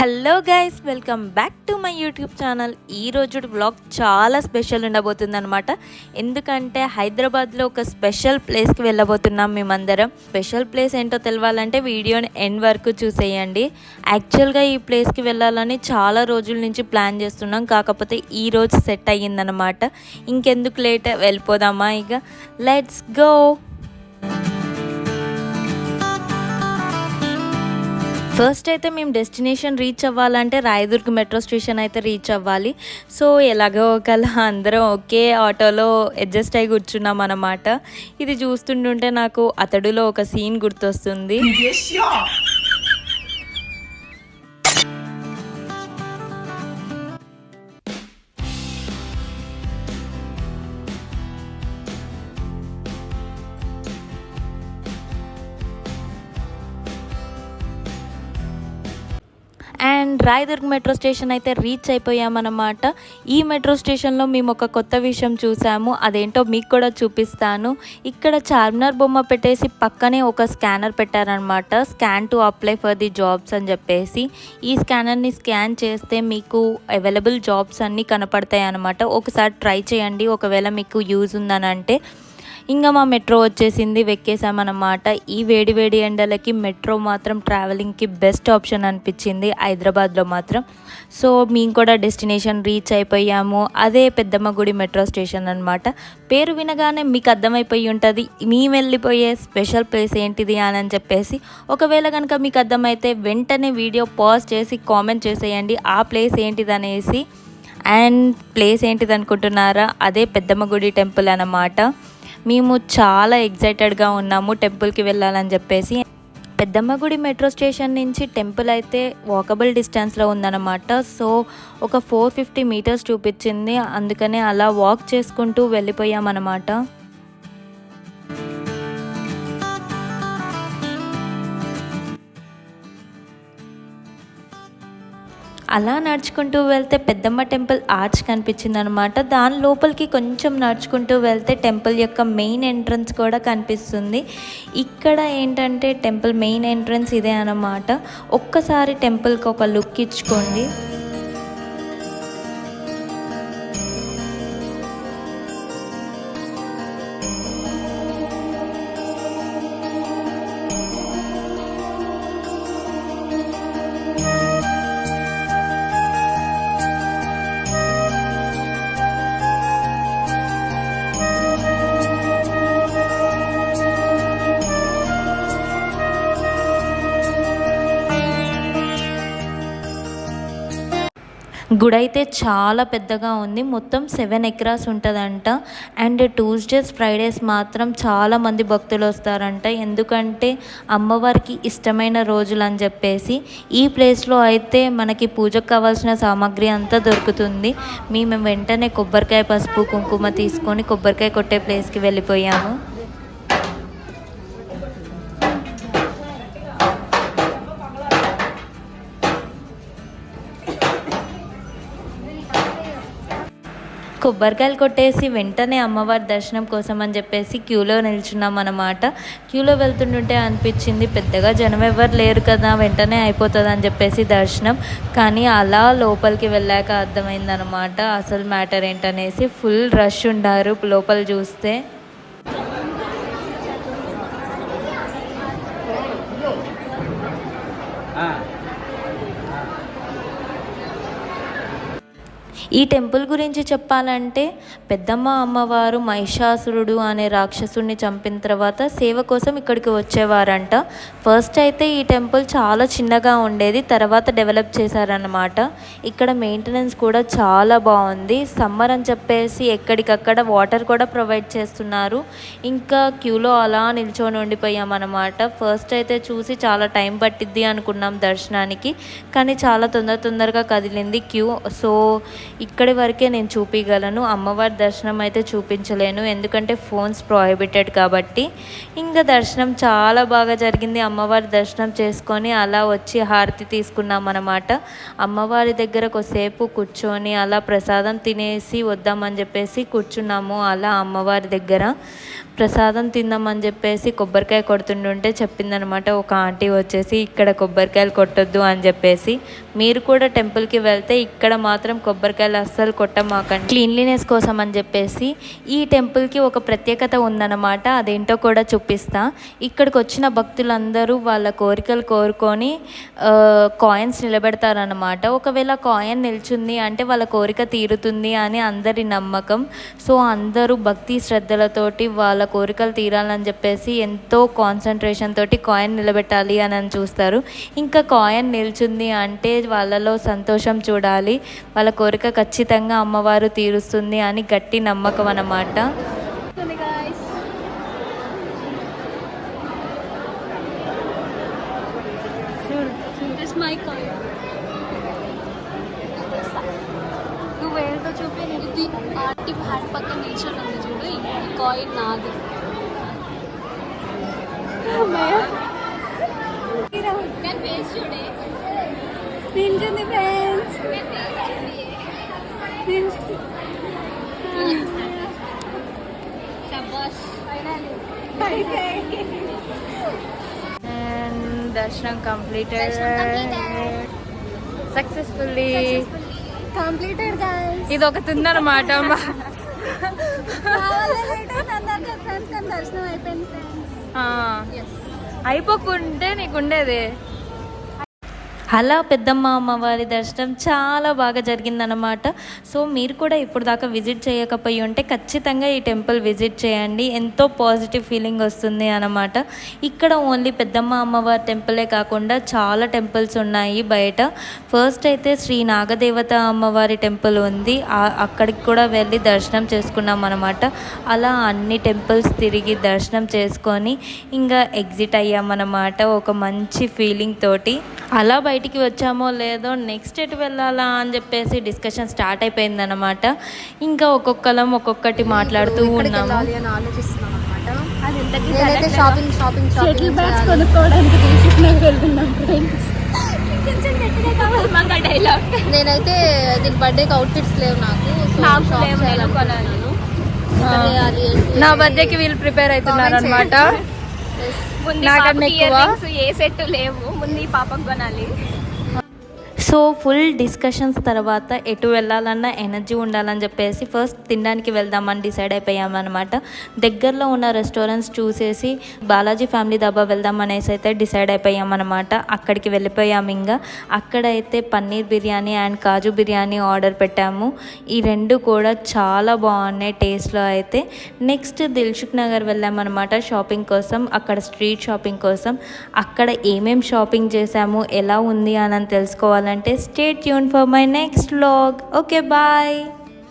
Hello guys, welcome back to my YouTube channel. ఈరోజు vlog చాలా special ఉండబోతుంది అనమాట. ఎందుకంటే హైదరాబాద్లో ఒక స్పెషల్ ప్లేస్కి వెళ్ళబోతున్నాం మేమందరం. స్పెషల్ ప్లేస్ ఏంటో తెలవాలంటే వీడియోని ఎండ్ వరకు చూసేయండి. యాక్చువల్గా ఈ ప్లేస్కి వెళ్ళాలని చాలా రోజుల నుంచి ప్లాన్ చేస్తున్నాం, కాకపోతే ఈరోజు సెట్ అయ్యిందనమాట. ఇంకెందుకు లేట్, వెళ్ళిపోదామా ఇక. Let's go. ఫస్ట్ అయితే మేము డెస్టినేషన్ రీచ్ అవ్వాలంటే రాయదుర్గ్ మెట్రో స్టేషన్ అయితే రీచ్ అవ్వాలి. సో ఎలాగో ఒకలా అందరం ఒకే ఆటోలో అడ్జస్ట్ అయి కూర్చున్నాం అన్నమాట. ఇది చూస్తుంటుంటే నాకు అతడులో ఒక సీన్ గుర్తొస్తుంది. అండ్ రాయదుర్గ్ మెట్రో స్టేషన్ అయితే రీచ్ అయిపోయామన్నమాట. ఈ మెట్రో స్టేషన్లో మేము ఒక కొత్త విషయం చూసాము, అదేంటో మీకు కూడా చూపిస్తాను. ఇక్కడ చార్మినార్ బొమ్మ పెట్టేసి పక్కనే ఒక స్కానర్ పెట్టారనమాట. Scan to apply for the jobs అని చెప్పేసి. ఈ స్కానర్ని స్కాన్ చేస్తే మీకు అవైలబుల్ జాబ్స్ అన్నీ కనపడతాయి అన్నమాట. ఒకసారి ట్రై చేయండి, ఒకవేళ మీకు యూజ్ ఉందని అంటే. ఇంకా మా మెట్రో వచ్చేసింది, వెక్కేసామన్నమాట. ఈ వేడి వేడి ఎండలకి మెట్రో మాత్రం ట్రావెలింగ్కి బెస్ట్ ఆప్షన్ అనిపించింది హైదరాబాద్లో మాత్రం. సో మేము కూడా డెస్టినేషన్ రీచ్ అయిపోయాము. అదే పెద్దమ్మ గుడి మెట్రో స్టేషన్ అనమాట. పేరు వినగానే మీకు అర్థమైపోయి ఉంటుంది మేము వెళ్ళిపోయే స్పెషల్ ప్లేస్ ఏంటిది అని చెప్పేసి. ఒకవేళ కనుక మీకు అర్థమైతే వెంటనే వీడియో పాజ్ చేసి కామెంట్ చేసేయండి ఆ ప్లేస్ ఏంటిది అనేసి. అండ్ ప్లేస్ ఏంటిది అనుకుంటున్నారా? అదే పెద్దమ్మ గుడి టెంపుల్ అన్నమాట. మేము చాలా ఎగ్జైటెడ్గా ఉన్నాము టెంపుల్కి వెళ్ళాలని చెప్పేసి. పెద్దమ్మ గుడి మెట్రో స్టేషన్ నుంచి టెంపుల్ అయితే వాకబుల్ డిస్టెన్స్లో ఉందన్నమాట. సో ఒక 450 మీటర్స్ చూపించింది, అందుకనే అలా వాక్ చేసుకుంటూ వెళ్ళిపోయామన్నమాట. అలా నడుచుకుంటూ వెళ్తే పెద్దమ్మ టెంపుల్ ఆర్చ్ కనిపించింది అనమాట. దాని లోపలికి కొంచెం నడుచుకుంటూ వెళ్తే టెంపుల్ యొక్క మెయిన్ ఎంట్రన్స్ కూడా కనిపిస్తుంది. ఇక్కడ ఏంటంటే టెంపుల్ మెయిన్ ఎంట్రన్స్ ఇదే అన్నమాట. ఒక్కసారి టెంపుల్కి ఒక లుక్ ఇచ్చుకోండి. గుడి అయితే చాలా పెద్దగా ఉంది, మొత్తం 7 ఎకరాస్ ఉంటుందంట. అండ్ ట్యూస్డేస్ ఫ్రైడేస్ మాత్రం చాలామంది భక్తులు వస్తారంట, ఎందుకంటే అమ్మవారికి ఇష్టమైన రోజులు అని చెప్పేసి. ఈ ప్లేస్లో అయితే మనకి పూజకు కావాల్సిన సామాగ్రి అంతా దొరుకుతుంది. మేము వెంటనే కొబ్బరికాయ, పసుపు, కుంకుమ తీసుకొని కొబ్బరికాయ కొట్టే ప్లేస్కి వెళ్ళిపోయాము. కొబ్బరికాయలు కొట్టేసి వెంటనే అమ్మవారి దర్శనం కోసం అని చెప్పేసి క్యూలో నిల్చున్నాం అన్నమాట. క్యూలో వెళ్తుంటుంటే అనిపించింది పెద్దగా జనం ఎవరు లేరు కదా, వెంటనే అయిపోతుంది అని చెప్పేసి దర్శనం. కానీ అలా లోపలికి వెళ్ళాక అర్థమైందనమాట అసలు మ్యాటర్ ఏంటనేసి. ఫుల్ రష్ ఉండారు లోపల చూస్తే. ఈ టెంపుల్ గురించి చెప్పాలంటే పెద్దమ్మ అమ్మవారు మహిషాసురుడు అనే రాక్షసుడిని చంపిన తర్వాత సేవ కోసం ఇక్కడికి వచ్చేవారంట. ఫస్ట్ అయితే ఈ టెంపుల్ చాలా చిన్నగా ఉండేది, తర్వాత డెవలప్ చేశారన్నమాట. ఇక్కడ మెయింటెనెన్స్ కూడా చాలా బాగుంది. సమ్మర్ అని చెప్పేసి ఎక్కడికక్కడ వాటర్ కూడా ప్రొవైడ్ చేస్తున్నారు. ఇంకా క్యూలో అలా నిల్చొని ఉండిపోయామన్నమాట. ఫస్ట్ అయితే చూసి చాలా టైం పట్టిద్ది అనుకున్నాం దర్శనానికి, కానీ చాలా తొందరగా కదిలింది క్యూ. సో ఇక్కడి వరకే నేను చూపించగలను. అమ్మవారి దర్శనం అయితే చూపించలేను, ఎందుకంటే ఫోన్స్ ప్రొహిబిటెడ్ కాబట్టి. ఇంకా దర్శనం చాలా బాగా జరిగింది. అమ్మవారి దర్శనం చేసుకొని అలా వచ్చి హారతి తీసుకున్నాం అన్నమాట. అమ్మవారి దగ్గర కొద్దిసేపు కూర్చొని అలా ప్రసాదం తినేసి వద్దామని చెప్పేసి కూర్చున్నాము. అలా అమ్మవారి దగ్గర ప్రసాదం తిందామని చెప్పేసి కొబ్బరికాయ కొడుతుంటే చెప్పిందనమాట ఒక ఆంటీ వచ్చేసి, ఇక్కడ కొబ్బరికాయలు కొట్టొద్దు అని చెప్పేసి. మీరు కూడా టెంపుల్కి వెళ్తే ఇక్కడ మాత్రం కొబ్బరికాయలు అస్సలు కొట్టమాకండి, క్లీన్లీనెస్ కోసం అని చెప్పేసి. ఈ టెంపుల్కి ఒక ప్రత్యేకత ఉందన్నమాట, అదేంటో కూడా చూపిస్తా. ఇక్కడికి వచ్చిన భక్తులందరూ వాళ్ళ కోరికలు కోరుకొని కాయిన్స్ నిలబెడతారనమాట. ఒకవేళ కాయిన్ నిల్చుంది అంటే వాళ్ళ కోరిక తీరుతుంది అని అందరి నమ్మకం. సో అందరూ భక్తి శ్రద్ధలతోటి వాళ్ళ కోరికలు తీరాలని చెప్పేసి ఎంతో కాన్సన్ట్రేషన్ తోటి కాయిన్ నిలబెట్టాలి అని చూస్తారు. ఇంకా కాయిన్ నిల్చుంది అంటే వాళ్ళలో సంతోషం చూడాలి, వాళ్ళ కోరిక ఖచ్చితంగా అమ్మవారు తీరుస్తుంది అని గట్టి నమ్మకం అన్నమాట. నువ్వు వేరుతో చూపి ఇది ఆర్టి హ్యాట్ పక్కన నిల్చొని ఉంది చూడు, ఈ కాయిన్ నాది. చూడే నిల్చుంది ఫ్రెండ్స్. దర్శనం కంప్లీటెడ్ సక్సెస్ఫుల్లీ. ఇది ఒకటి ఉందన్నమాట. దర్శనం అయిపోయింది ఫ్రెండ్స్. అయిపోకుంటే నీకుండేది. అలా పెద్దమ్మ అమ్మవారి దర్శనం చాలా బాగా జరిగిందనమాట. సో మీరు కూడా ఇప్పుడు దాకా విజిట్ చేయకపోయి ఉంటే ఖచ్చితంగా ఈ టెంపుల్ విజిట్ చేయండి, ఎంతో పాజిటివ్ ఫీలింగ్ వస్తుంది అన్నమాట. ఇక్కడ ఓన్లీ పెద్దమ్మ అమ్మవారి టెంపులే కాకుండా చాలా టెంపుల్స్ ఉన్నాయి బయట. ఫస్ట్ అయితే శ్రీ నాగదేవత అమ్మవారి టెంపుల్ ఉంది, అక్కడికి కూడా వెళ్ళి దర్శనం చేసుకున్నాం అనమాట. అలా అన్ని టెంపుల్స్ తిరిగి దర్శనం చేసుకొని ఇంకా ఎగ్జిట్ అయ్యామన్నమాట ఒక మంచి ఫీలింగ్ తోటి. అలా బయటికి వచ్చామో లేదో నెక్స్ట్ ఎటు వెళ్ళాలా అని చెప్పేసి డిస్కషన్ స్టార్ట్ అయిపోయిందనమాట. ఇంకా ఒక్కొక్కలం ఒక్కొక్కటి మాట్లాడుతూ ఉన్నాము. నేనైతే దీని బర్త్డేకి అవుట్ఫిట్స్ లేవు నాకు. నా బర్త్డేకి వీళ్ళు ప్రిపేర్ అవుతున్నారు అనమాట. ఏ సెట్ లేవు, ముందు ఈ పాపకు కొనాలి. సో ఫుల్ డిస్కషన్స్ తర్వాత ఎటు వెళ్ళాలన్నా ఎనర్జీ ఉండాలని చెప్పేసి ఫస్ట్ తినడానికి వెళ్దామని డిసైడ్ అయిపోయామన్నమాట. దగ్గరలో ఉన్న రెస్టారెంట్స్ చూసేసి బాలాజీ ఫ్యామిలీ దబ్బా వెళ్దామనేసి అయితే డిసైడ్ అయిపోయామన్నమాట. అక్కడికి వెళ్ళిపోయాము. ఇంకా అక్కడైతే paneer biryani and kaju biryani order పెట్టాము. ఈ రెండు కూడా చాలా బాగున్నాయి టేస్ట్లో అయితే. నెక్స్ట్ దిల్సుఖ్ నగర్ వెళ్ళామన్నమాట షాపింగ్ కోసం, అక్కడ స్ట్రీట్ షాపింగ్ కోసం. అక్కడ ఏమేం షాపింగ్ చేసాము, ఎలా ఉంది అని తెలుసుకోవాలంటే stay tuned for my next vlog. Okay, bye.